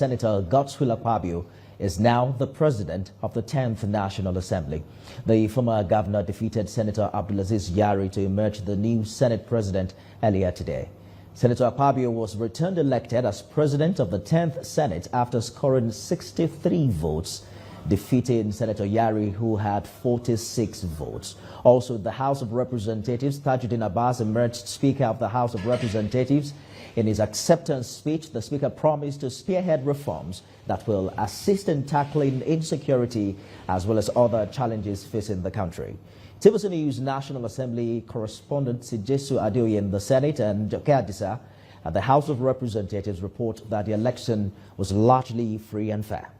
Senator Akpabio is now the president of the 10th National Assembly. The former governor defeated Senator Abdulaziz Yari to emerge the new Senate president earlier today. Senator Akpabio was returned elected as president of the 10th Senate after scoring 63 votes, defeating Senator Yari, who had 46 votes. Also, the House of Representatives, Abass, emerged Speaker of the House of Representatives. In his acceptance speech, the Speaker promised to spearhead reforms that will assist in tackling insecurity as well as other challenges facing the country. TVC News National Assembly correspondent Sijesu Adeoye in the Senate and Joke Adisa at the House of Representatives report that the election was largely free and fair.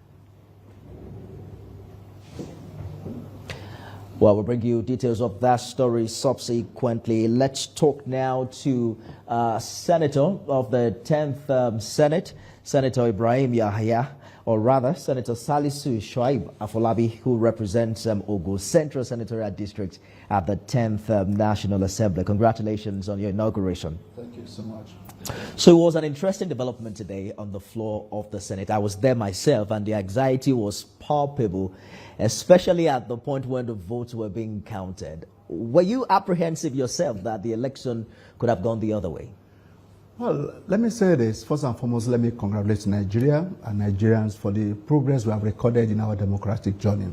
Well, we'll bring you details of that story subsequently. Let's talk now to Senator of the 10th Senate, Senator Ibrahim Yahya, or rather Senator Salisu Shoaib Afolabi, who represents Ogo Central Senatorial District at the 10th National Assembly. Congratulations on your inauguration. Thank you so much. So it was an interesting development today on the floor of the Senate. I was there myself, and the anxiety was palpable, especially at the point when the votes were being counted. Were you apprehensive yourself that the election could have gone the other way? Well, let me say this. First and foremost, let me congratulate Nigeria and Nigerians for the progress we have recorded in our democratic journey.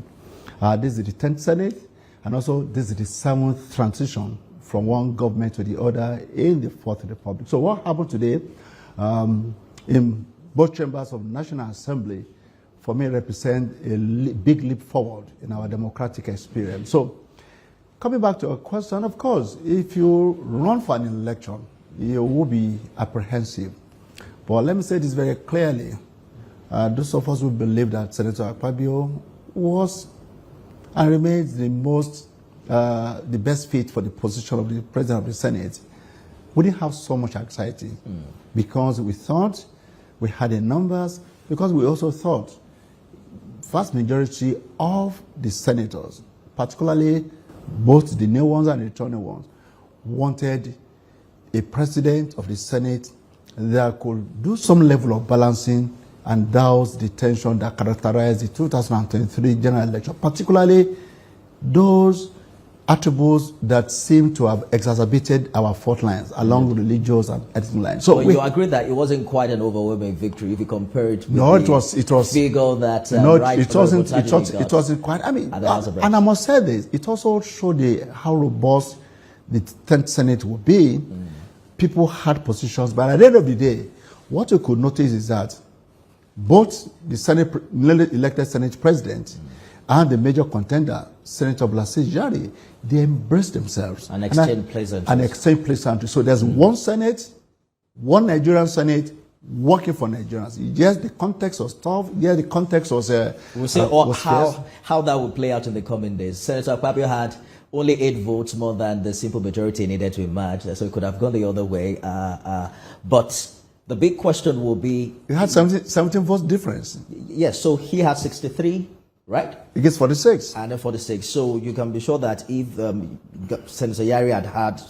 This is the 10th Senate, and also this is the 7th transition from one government to the other in the 4th Republic. So what happened today in both chambers of the National Assembly, for me, represent a big leap forward in our democratic experience. So coming back to a question, of course, if you run for an election, you will be apprehensive. But let me say this very clearly. Those of us who believe that Senator Akpabio was and remains the best fit for the position of the President of the Senate, we didn't have so much anxiety because we thought we had the numbers, because we also thought vast majority of the senators, particularly both the new ones and the returning ones, wanted a president of the Senate that could do some level of balancing and douse the tension that characterized the 2023 general election, particularly those attributes that seem to have exacerbated our fault lines along religious and ethnic lines. So you agree that it wasn't quite an overwhelming victory if you compare it with the figure that it wasn't quite. I mean, and I must say this, it also showed how robust the 10th Senate would be. People had positions, but at the end of the day, what you could notice is that both the elected Senate president and the major contender, Senator Abdulaziz Yari, they embraced themselves and exchanged pleasantries. So there's one Senate, one Nigerian Senate working for Nigerians. Yes, the context was tough. Yes, the context was. We'll see how that will play out in the coming days. Senator Akpabio had only 8 votes more than the simple majority needed to emerge, so it could have gone the other way. But the big question will be... He had 17 votes difference. Yes, so he had 63, right? He gets 46. And then 46. So you can be sure that if Senator Yari had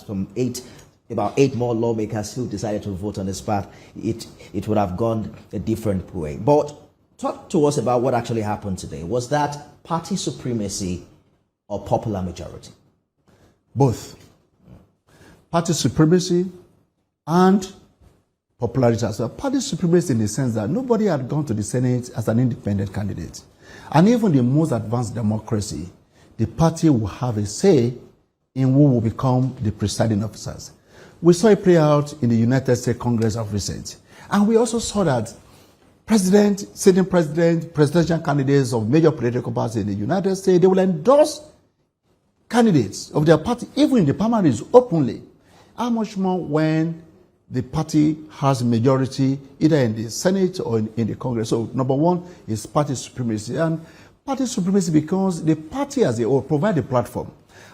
about 8 more lawmakers who decided to vote on his path, it would have gone a different way. But talk to us about what actually happened today. Was that party supremacy or popular majority? Both. Party supremacy and popularity as well. Party supremacy in the sense that nobody had gone to the Senate as an independent candidate. And even the most advanced democracy, the party will have a say in who will become the presiding officers. We saw it play out in the United States Congress of recent. And we also saw that sitting presidential candidates of major political parties in the United States, they will endorse candidates of their party, even in the primaries, openly. How much more when the party has majority either in the Senate or in the Congress? So number one is party supremacy. And party supremacy because the party as a whole provide a platform.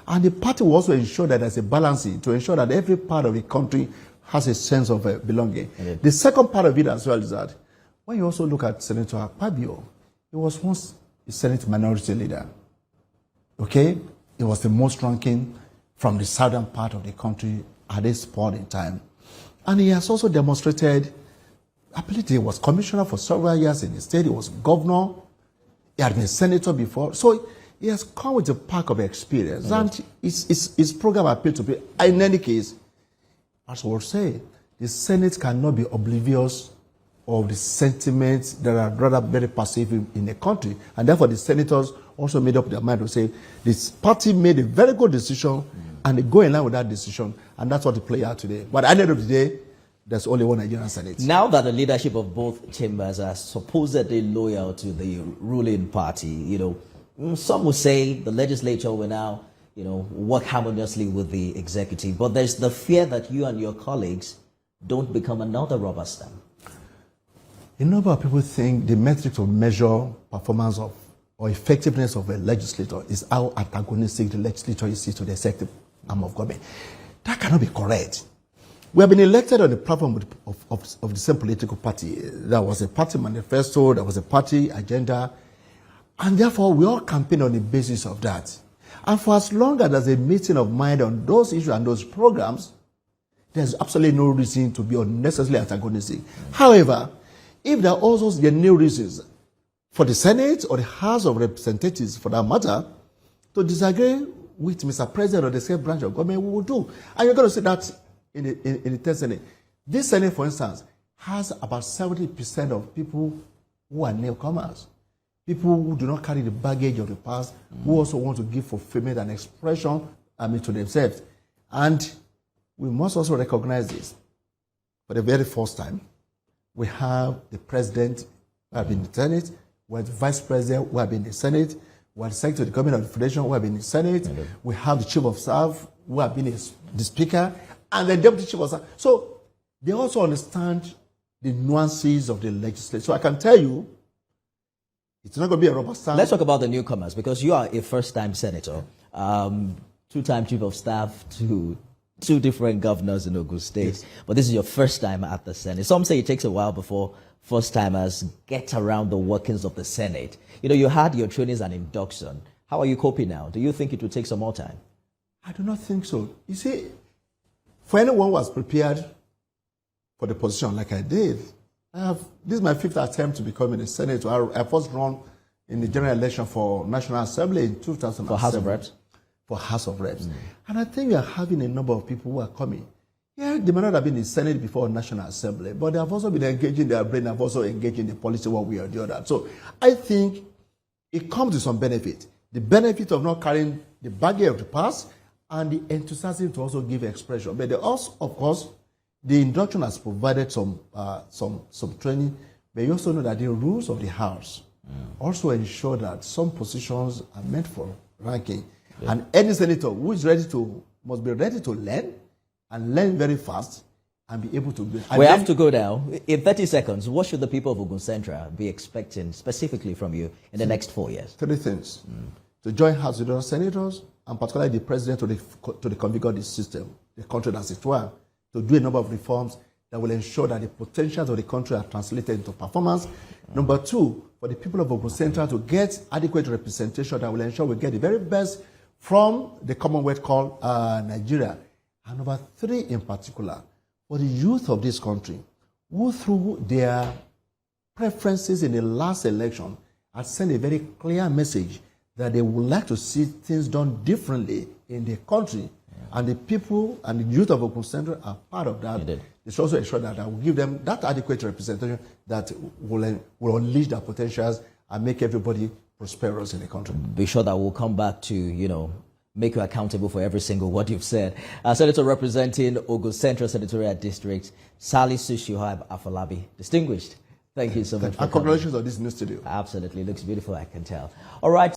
And the party will also ensure that there's a balancing to ensure that every part of the country has a sense of belonging. Okay. The second part of it as well is that when you also look at Senator Akpabio, he was once a Senate minority leader. Okay? He was the most ranking from the southern part of the country at this point in time. And he has also demonstrated ability. He was commissioner for several years in the state. He was governor. He had been senator before. So he has come with a pack of experience. And his program appealed to be. In any case, as I was saying, the Senate cannot be oblivious of the sentiments that are rather very passive in the country. And therefore, the senators also made up their mind to say, this party made a very good decision, and they go in line with that decision. And that's what they play out today. But at the end of the day, there's only one Nigerian Senate. Now that the leadership of both chambers are supposedly loyal to the ruling party, some will say the legislature will now, work harmoniously with the executive. But there's the fear that you and your colleagues don't become another rubber stamp. A number of people think the metric to measure performance of or effectiveness of a legislator is how antagonistic the legislature is to the executive arm of government. That cannot be correct. We have been elected on the platform of the same political party. There was a party manifesto, there was a party agenda, and therefore we all campaign on the basis of that. And for as long as there's a meeting of mind on those issues and those programs, there's absolutely no reason to be unnecessarily antagonistic. However, if there are also new reasons for the Senate or the House of Representatives, for that matter, to disagree with Mr. President or the same branch of government, we will do. And you're going to see that in the 10th Senate. This Senate, for instance, has about 70% of people who are newcomers, people who do not carry the baggage of the past, who also want to give fulfillment and expression to themselves. And we must also recognize this. For the very first time, we have the president who have been in the Senate, we have the vice president who have been in the Senate, we have the secretary of the government of the Federation who have been in the Senate, we have the chief of staff who have been the speaker, and the deputy chief of staff. So they also understand the nuances of the legislature. So I can tell you, it's not going to be a rubber stamp. Let's talk about the newcomers, because you are a first-time senator, two-time chief of staff to two different governors in Ogun State. Yes. But this is your first time at the Senate. Some say it takes a while before first-timers get around the workings of the Senate. You had your trainings and induction. How are you coping now? Do you think it will take some more time? I do not think so. You see, for anyone who was prepared for the position like I did, this is my 5th attempt to become a senator. I first run in the general election for National Assembly in 2007. For House of Reps? For House of Reps. And I think we are having a number of people who are coming. Yeah, they may not have been in Senate before National Assembly, but they have also been engaging their brain, have also engaged in the policy one way or the other. So I think it comes with some benefit. The benefit of not carrying the baggage of the past and the enthusiasm to also give expression. But also, of course, the induction has provided some training, but you also know that the rules of the House also ensure that some positions are meant for ranking. Yeah. And any senator who is must be ready to learn and learn very fast and be able to do it. We have to go now. In 30 seconds, what should the people of Ogun Central be expecting specifically from you in the next 4 years? 3 things. To join House with other senators, and particularly the president to configure the system, the country as it were, to do a number of reforms that will ensure that the potentials of the country are translated into performance. Number 2, for the people of Ogun Central to get adequate representation that will ensure we get the very best from the Commonwealth called Nigeria. And number 3 in particular, for the youth of this country, who through their preferences in the last election have sent a very clear message that they would like to see things done differently in the country. And the people and the youth of Ogun Central are part of that. They should also ensure that I will give them that adequate representation that will unleash their potentials and make everybody prosperous in the country. Be sure that we'll come back to, make you accountable for every single word you've said. Senator representing Ogun Central Senatorial District, Salisu Shuaib Afolabi. Distinguished. Thank you so much. And congratulations on this new studio. Absolutely. Looks beautiful, I can tell. All right.